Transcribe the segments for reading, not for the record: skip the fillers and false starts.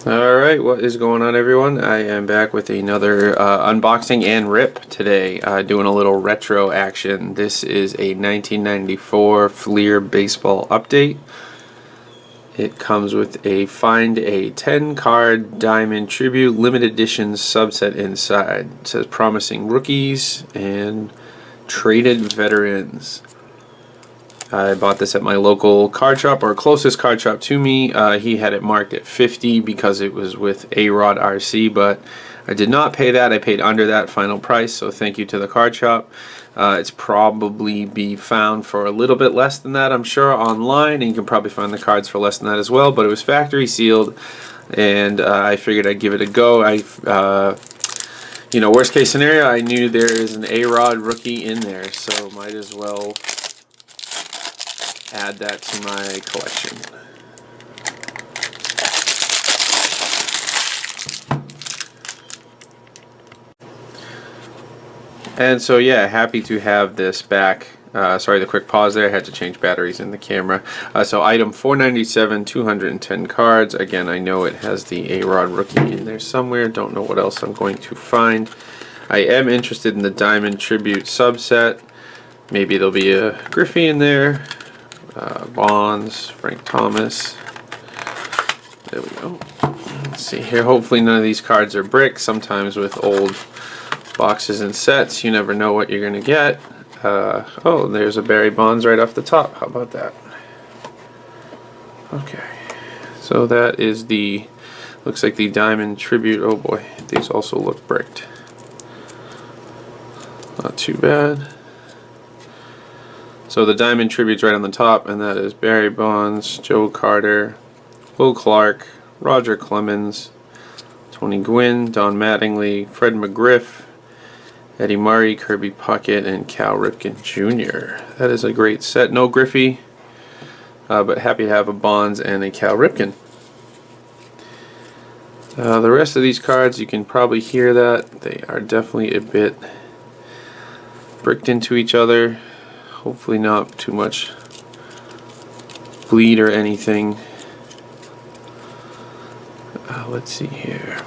Alright, what is going on, everyone? I am back with another unboxing and rip today, doing a little retro action. This is a 1994 Fleer baseball update. It comes with a Find a 10 card Diamond Tribute limited edition subset inside. It says promising rookies and traded veterans. I bought this at my local card shop, or closest card shop to me. He had it marked at 50 because it was with Arod RC, but I did not pay that. I paid under that final price, so thank you to the card shop. It's probably be found for a little bit less than that, I'm sure, online, and you can probably find the cards for less than that as well, but it was factory sealed, and I figured I'd give it a go. Worst case scenario, I knew there is an Arod rookie in there, so might as well add that to my collection. And so yeah, happy to have this back. Sorry, the quick pause there. I had to change batteries in the camera. So item 497, 210 cards. Again, I know it has the Arod rookie in there somewhere. Don't know what else I'm going to find. I am interested in the Diamond Tribute subset. Maybe there'll be a Griffey in there. Bonds, Frank Thomas. There we go. Let's see here. Hopefully none of these cards are brick. Sometimes with old boxes and sets, you never know what you're going to get. Oh, there's a Barry Bonds right off the top. How about that? Okay. So that is the, looks like the Diamond Tribute. Oh boy, these also look bricked. Not too bad. So the Diamond Tribute's right on the top, and that is Barry Bonds, Joe Carter, Will Clark, Roger Clemens, Tony Gwynn, Don Mattingly, Fred McGriff, Eddie Murray, Kirby Puckett, and Cal Ripken Jr. That is a great set. No Griffey, but happy to have a Bonds and a Cal Ripken. The rest of these cards, you can probably hear that. They are definitely a bit bricked into each other. Hopefully not too much bleed or anything. Let's see here.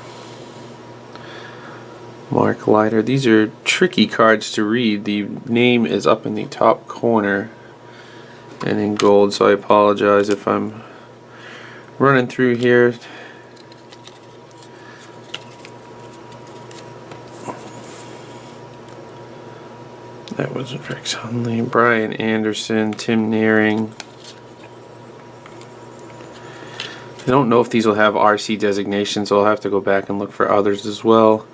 Mark Leiter. These are tricky cards to read. The name is up in the top corner and in gold, so I apologize if I'm running through here. That was Rex Hundley, Brian Anderson, Tim Nearing. I don't know if these will have RC designations, so I'll have to go back and look for others as well.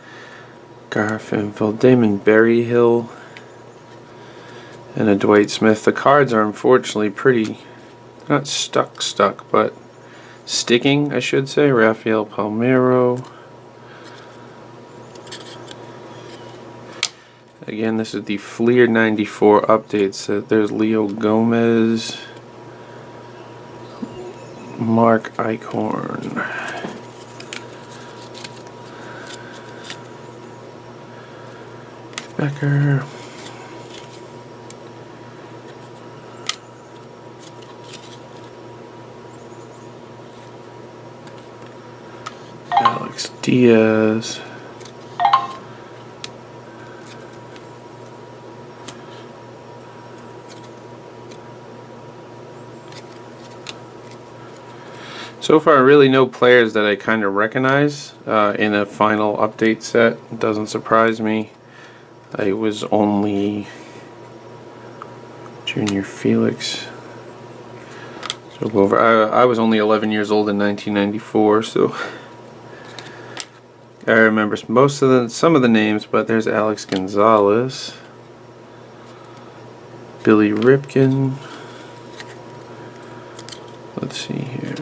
Garfinkel, Damon Berryhill, and a Dwight Smith. The cards are unfortunately pretty, not stuck, but sticking, I should say. Rafael Palmeiro. Again, this is the Fleer 94 update. So there's Leo Gomez, Mark Eichhorn, Becker, Alex Diaz, so far, really no players that I kind of recognize in a final update set. It doesn't surprise me. I was only Junior Felix. So go over. I was only 11 years old in 1994, so I remember some of the names. But there's Alex Gonzalez, Billy Ripken. Let's see here.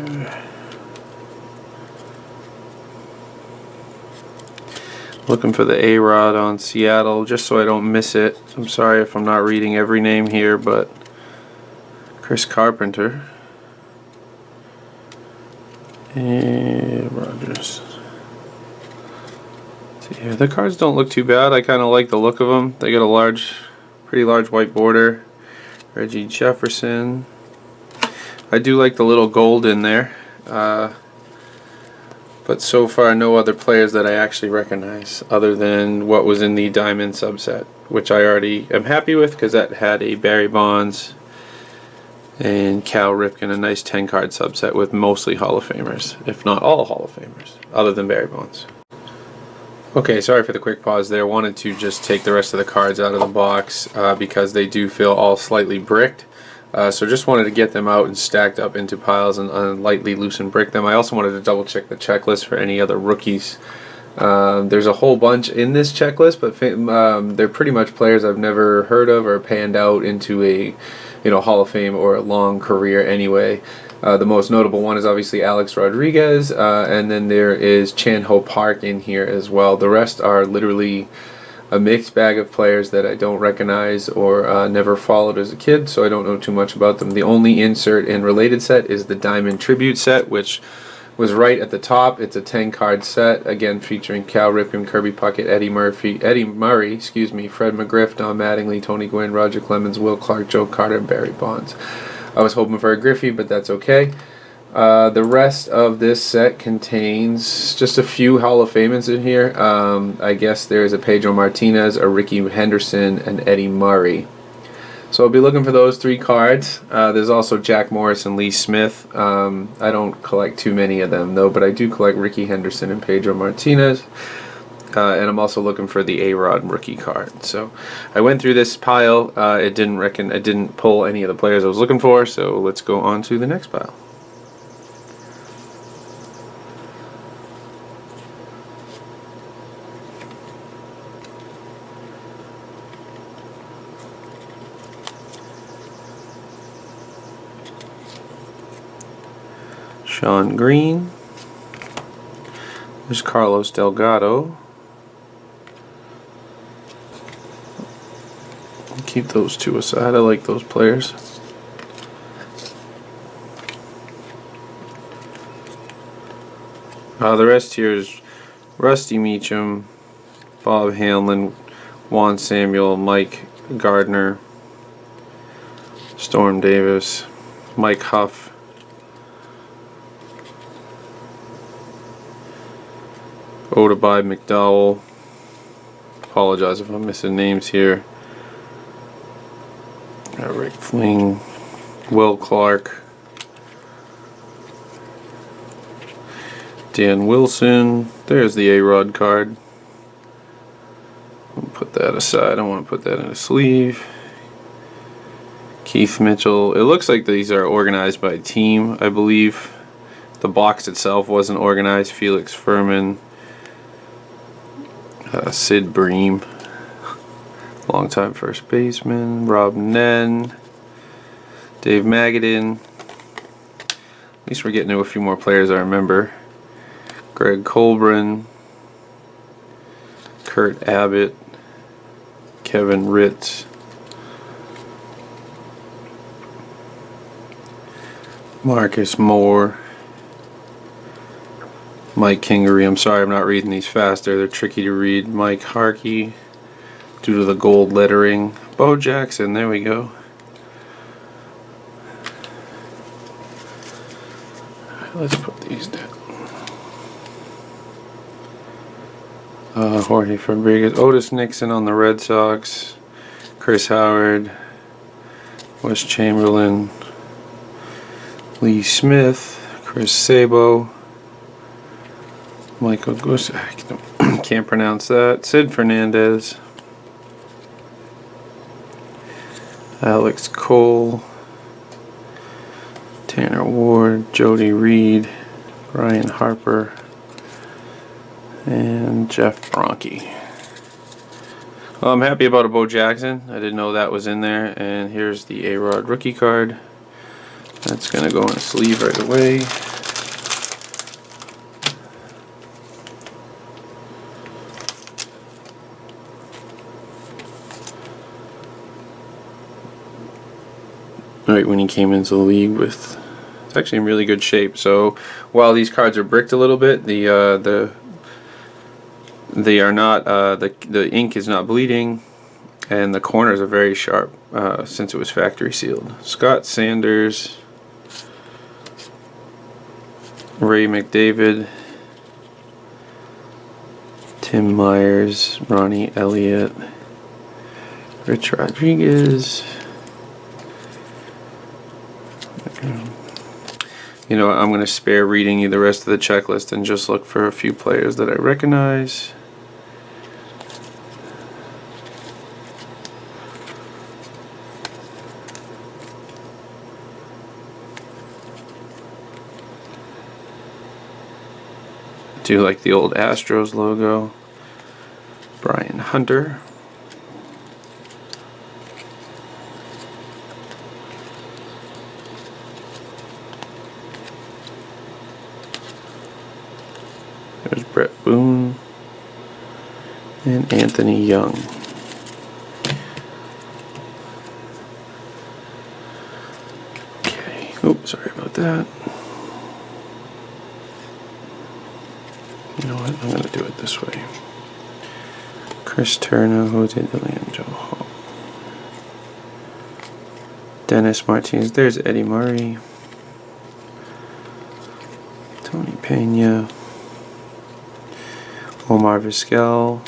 Looking for the Arod on Seattle, just so I don't miss it. I'm sorry if I'm not reading every name here, but Chris Carpenter. And Rogers. See here. The cards don't look too bad. I kind of like the look of them. They got a pretty large white border. Reggie Jefferson. I do like the little gold in there. But so far, no other players that I actually recognize other than what was in the Diamond subset, which I already am happy with because that had a Barry Bonds and Cal Ripken, a nice 10-card subset with mostly Hall of Famers, if not all Hall of Famers, other than Barry Bonds. Okay, sorry for the quick pause there. Wanted to just take the rest of the cards out of the box because they do feel all slightly bricked. So just wanted to get them out and stacked up into piles and lightly loosen brick them. I also wanted to double check the checklist for any other rookies. There's a whole bunch in this checklist, but they're pretty much players I've never heard of or panned out into a Hall of Fame or a long career anyway. The most notable one is obviously Alex Rodriguez, and then there is Chan Ho Park in here as well. The rest are literally a mixed bag of players that I don't recognize or never followed as a kid, so I don't know too much about them. The only insert and related set is the Diamond Tribute set, which was right at the top. It's a 10-card set, again featuring Cal Ripken, Kirby Puckett, Eddie Murray, Fred McGriff, Don Mattingly, Tony Gwynn, Roger Clemens, Will Clark, Joe Carter, and Barry Bonds. I was hoping for a Griffey, but that's okay. The rest of this set contains just a few Hall of Famers in here. I guess there's a Pedro Martinez, a Ricky Henderson, and Eddie Murray. So I'll be looking for those 3 cards. There's also Jack Morris and Lee Smith. I don't collect too many of them though, but I do collect Ricky Henderson and Pedro Martinez. And I'm also looking for the Arod rookie card. So I went through this pile. It didn't pull any of the players I was looking for. So let's go on to the next pile. Sean Green. There's Carlos Delgado. Keep those 2 aside. I like those players. The rest here is Rusty Meacham, Bob Hanlon, Juan Samuel, Mike Gardner, Storm Davis, Mike Huff, Odabai McDowell. Apologize if I'm missing names here. Rick Fling, Will Clark, Dan Wilson. There's the A-Rod card. I'll put that aside. I want to put that in a sleeve. Keith Mitchell. It looks like these are organized by team, I believe. The box itself wasn't organized. Felix Furman. Sid Bream, longtime first baseman, Rob Nen, Dave Magadan. At least we're getting to a few more players I remember. Greg Colbran, Kurt Abbott, Kevin Ritz, Marcus Moore, Mike Kingery. I'm sorry I'm not reading these faster. They're tricky to read. Mike Harkey, due to the gold lettering. Bo Jackson, there we go. Let's put these down. Jorge Fabregas, Otis Nixon on the Red Sox, Chris Howard, Wes Chamberlain, Lee Smith, Chris Sabo, Michael Gusak, can't pronounce that, Sid Fernandez, Alex Cole, Tanner Ward, Jody Reed, Ryan Harper, and Jeff Bronke. Well, I'm happy about a Bo Jackson. I didn't know that was in there. And here's the A-Rod rookie card. That's going to go in a sleeve right away. Right when he came into the league with, it's actually in really good shape. So while these cards are bricked a little bit, they are not, the ink is not bleeding, and the corners are very sharp since it was factory sealed. Scott Sanders, Ray McDavid, Tim Myers, Ronnie Elliott, Rich Rodriguez. You know what, I'm going to spare reading you the rest of the checklist and just look for a few players that I recognize. I do like the old Astros logo. Brian Hunter. There's Brett Boone and Anthony Young. Okay. Oops, sorry about that. You know what? I'm going to do it this way. Chris Turner, Jose DeLeon, Dennis Martinez. There's Eddie Murray. Tony Pena. Omar Vizquel.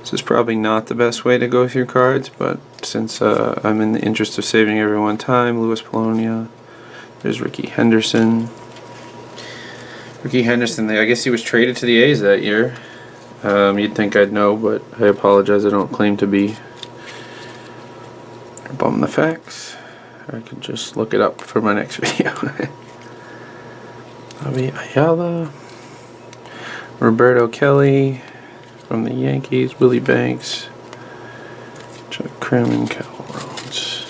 This is probably not the best way to go through cards, but since I'm in the interest of saving everyone time, Louis Polonia. There's Ricky Henderson. Ricky Henderson, I guess he was traded to the A's that year. You'd think I'd know, but I apologize, I don't claim to be bum the facts. I could just look it up for my next video. Javi Ayala, Roberto Kelly from the Yankees, Willie Banks, Chuck Krim, and Cal Rhodes.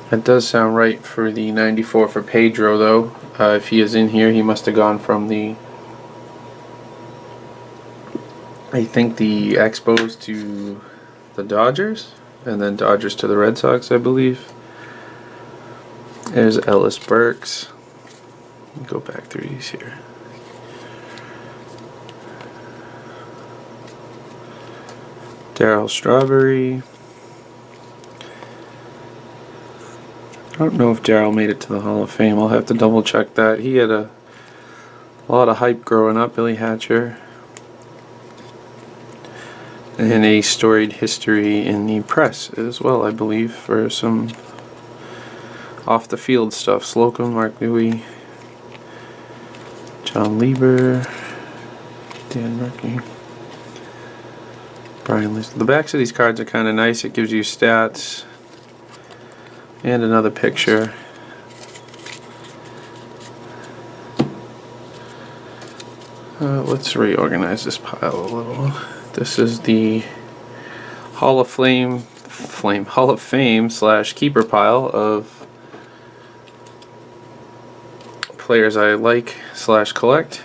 That does sound right for the 94 for Pedro, though. If he is in here, he must have gone from the, I think, the Expos to the Dodgers. And then Dodgers to the Red Sox, I believe. There's Ellis Burks. Go back through these here. Darryl Strawberry. I don't know if Darryl made it to the Hall of Fame. I'll have to double check that. He had a lot of hype growing up, Billy Hatcher. And a storied history in the press as well, I believe, for some off-the-field stuff. Slocum, Mark Newey, John Lieber, Dan Murphy, Brian List. The backs of these cards are kind of nice. It gives you stats and another picture. Let's reorganize this pile a little. This is the Hall of Fame / keeper pile of players I like / collect,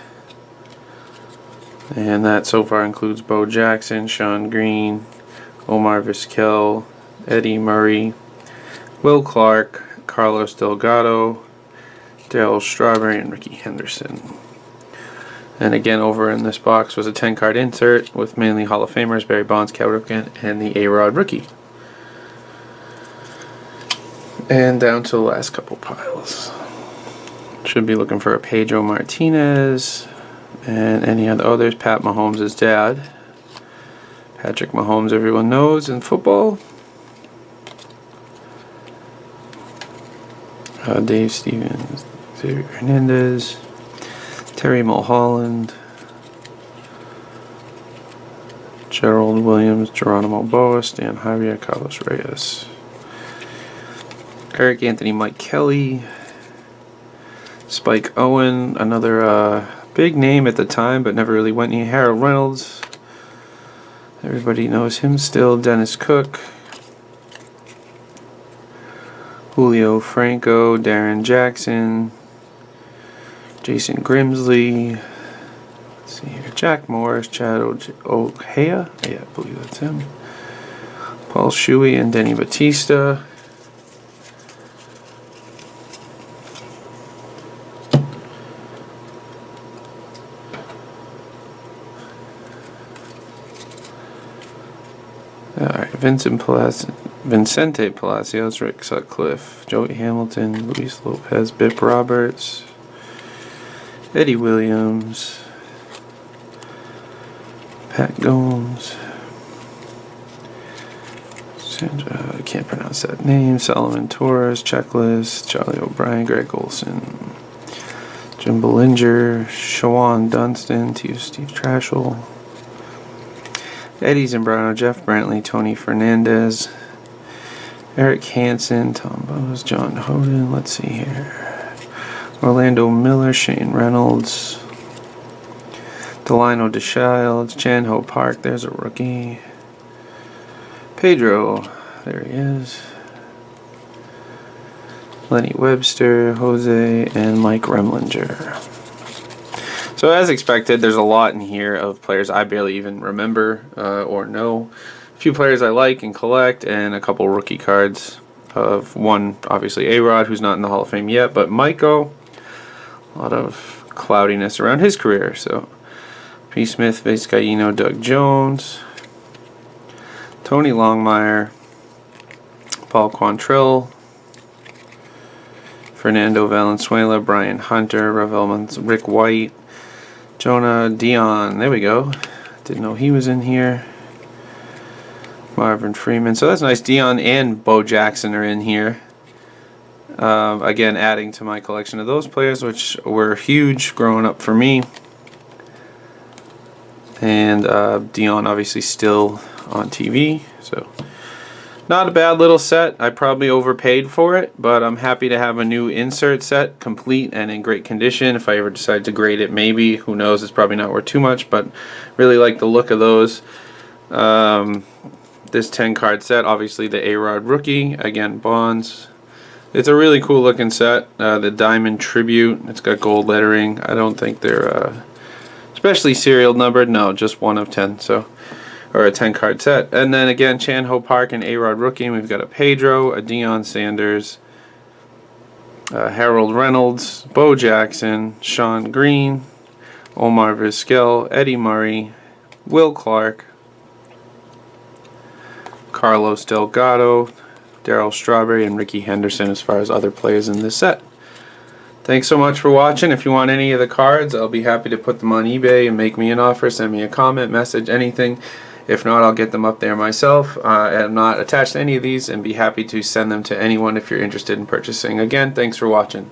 and that so far includes Bo Jackson, Sean Green, Omar Vizquel, Eddie Murray, Will Clark, Carlos Delgado, Darryl Strawberry, and Ricky Henderson. And again, over in this box was a 10-card insert with mainly Hall of Famers, Barry Bonds, Cal Ripken, and the Arod rookie. And down to the last couple piles. Should be looking for a Pedro Martinez and any other. Oh, there's Pat Mahomes' dad. Patrick Mahomes, everyone knows in football. Dave Stevens, Xavier Hernandez, Terry Mulholland, Gerald Williams, Geronimo Boas, Dan Javier, Carlos Reyes, Eric Anthony, Mike Kelly, Spike Owen, another big name at the time but never really went any. Harold Reynolds, everybody knows him still. Dennis Cook, Julio Franco, Darren Jackson, Jason Grimsley, let's see here, Jack Morris, Chad O'Hea, yeah, I believe that's him, Paul Shuey, and Denny Batista. Alright, Vincent Vincente Palacios, Rick Sutcliffe, Joey Hamilton, Luis Lopez, Bip Roberts, Eddie Williams, Pat Gomes, Sandra, I can't pronounce that name, Solomon Torres, Checklist, Charlie O'Brien, Greg Olson, Jim Bellinger, Shawan Dunston, Steve Trashel, Eddie Zambrano, Jeff Brantley, Tony Fernandez, Eric Hansen, Tom Bowes, John Hoden, let's see here, Orlando Miller, Shane Reynolds, Delino DeShilds, Chan-Ho Park, there's a rookie, Pedro, there he is, Lenny Webster, Jose, and Mike Remlinger. So as expected, there's a lot in here of players I barely even remember or know. A few players I like and collect, and a couple rookie cards of one, obviously Arod, who's not in the Hall of Fame yet, but Maiko, a lot of cloudiness around his career. So P. Smith, Vizcaíno, Doug Jones, Tony Longmire, Paul Quantrill, Fernando Valenzuela, Brian Hunter, Ravel, Rick White, Jonah Dion, there we go. Didn't know he was in here. Marvin Freeman. So that's nice. Dion and Bo Jackson are in here. Again, adding to my collection of those players, which were huge growing up for me. And Dion obviously still on TV. So not a bad little set. I probably overpaid for it, but I'm happy to have a new insert set, complete and in great condition. If I ever decide to grade it, maybe. Who knows? It's probably not worth too much, but really like the look of those. This 10-card set, obviously the A-Rod rookie, again, Bonds. It's a really cool looking set. The Diamond Tribute, it's got gold lettering. I don't think they're especially serial numbered. No, just 1 of 10, so, or a 10-card set. And then again, Chan-Ho Park and A-Rod rookie. We've got a Pedro, a Deion Sanders, Harold Reynolds, Bo Jackson, Sean Green, Omar Vizquel, Eddie Murray, Will Clark, Carlos Delgado, Darryl Strawberry, and Ricky Henderson as far as other players in this set. Thanks so much for watching. If you want any of the cards, I'll be happy to put them on eBay and make me an offer. Send me a comment, message, anything. If not, I'll get them up there myself. I'm not attached to any of these and be happy to send them to anyone if you're interested in purchasing. Again, thanks for watching.